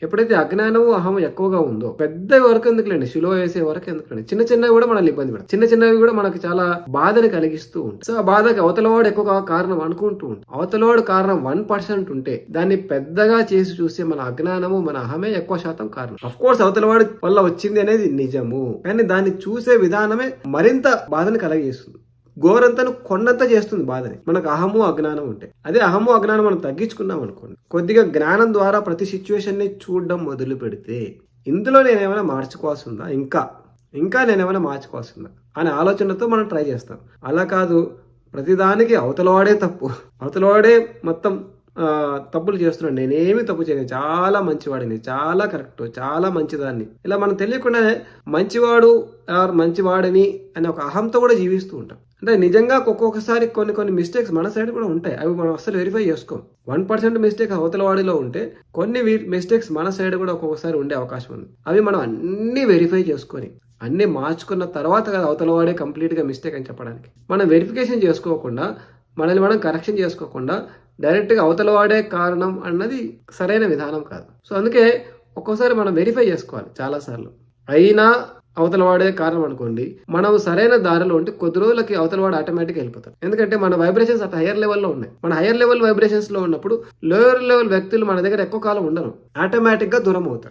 ఎప్పుడైతే అజ్ఞానము అహం ఎక్కువగా ఉందో పెద్ద వరకు ఎందుకులేండి, శిలో వేసే వరకు ఎందుకులేండి, చిన్న చిన్నవి కూడా మనల్ని ఇబ్బంది పెడతాయి. చిన్న చిన్నవి కూడా మనకు చాలా బాధని కలిగిస్తూ ఉంటాయి. సో ఆ బాధకి అవతలవాడు ఎక్కువ కారణం అనుకుంటూ ఉంటాం. అవతలవాడు కారణం 1% ఉంటే దాన్ని పెద్దగా చేసి చూస్తే మన అజ్ఞానము మన అహమే ఎక్కువ శాతం కారణం. అఫ్ కోర్స్ అవతలవాడి వల్ల వచ్చింది అనేది నిజము, కానీ దాన్ని చూసే విధానమే మరింత బాధని కలిగిస్తుంది. గోరంతను కొండంత చేస్తుంది బాధని, మనకు అహము అజ్ఞానం ఉంటే. అదే అహము అజ్ఞానం మనం తగ్గించుకున్నాం అనుకోండి, కొద్దిగా జ్ఞానం ద్వారా ప్రతి సిచ్యువేషన్ ని చూడడం మొదలు పెడితే ఇందులో నేనేమైనా మార్చుకోవాల్సి ఉందా, ఇంకా నేనేమైనా మార్చుకోవాల్సి ఉందా అనే ఆలోచనతో మనం ట్రై చేస్తాం. అలా కాదు, ప్రతిదానికి అవతలవాడే తప్పు, అవతలవాడే మొత్తం తప్పులు చేస్తున్నాడు, నేనేమి తప్పు చేయను, చాలా మంచివాడిని, చాలా కరెక్ట్, చాలా మంచిదాన్ని, ఇలా మనం తెలియకుండానే మంచివాడు మంచివాడిని అనే ఒక అహంతో కూడా జీవిస్తూ ఉంటాం. అంటే నిజంగా ఒక్కొక్కసారి కొన్ని మిస్టేక్స్ మన సైడ్ కూడా ఉంటాయి, అవి మనం అసలు వెరిఫై చేసుకోం. 1% మిస్టేక్ అవతల వాడిలో ఉంటే కొన్ని మిస్టేక్స్ మన సైడ్ కూడా ఒక్కొక్కసారి ఉండే అవకాశం ఉంది. అవి మనం అన్ని వెరిఫై చేసుకొని అన్ని మార్చుకున్న తర్వాత కదా అవతల వాడే కంప్లీట్ గా మిస్టేక్ అని చెప్పడానికి. మనం వెరిఫికేషన్ చేసుకోకుండా, మనల్ని మనం కరెక్షన్ చేసుకోకుండా డైరెక్ట్ గా అవతల వాడే కారణం అన్నది సరైన విధానం కాదు. సో అందుకే ఒక్కోసారి మనం వెరిఫై చేసుకోవాలి చాలా సార్లు. అయినా అవతల వాడే కారణం అనుకోండి, మనం సరైన దారిలో ఉంటే కొద్ది రోజులకి అవతల వాడు ఆటోమేటిక్గా వెళ్ళిపోతారు. ఎందుకంటే మన వైబ్రేషన్స్ అట్ హైయర్ లెవెల్లో ఉన్నాయి. మన హైయర్ లెవెల్ వైబ్రేషన్స్ లో ఉన్నప్పుడు లోయర్ లెవెల్ వ్యక్తులు మన దగ్గర ఎక్కువ కాలం ఉండరు, ఆటోమేటిక్ గా దూరం అవుతారు.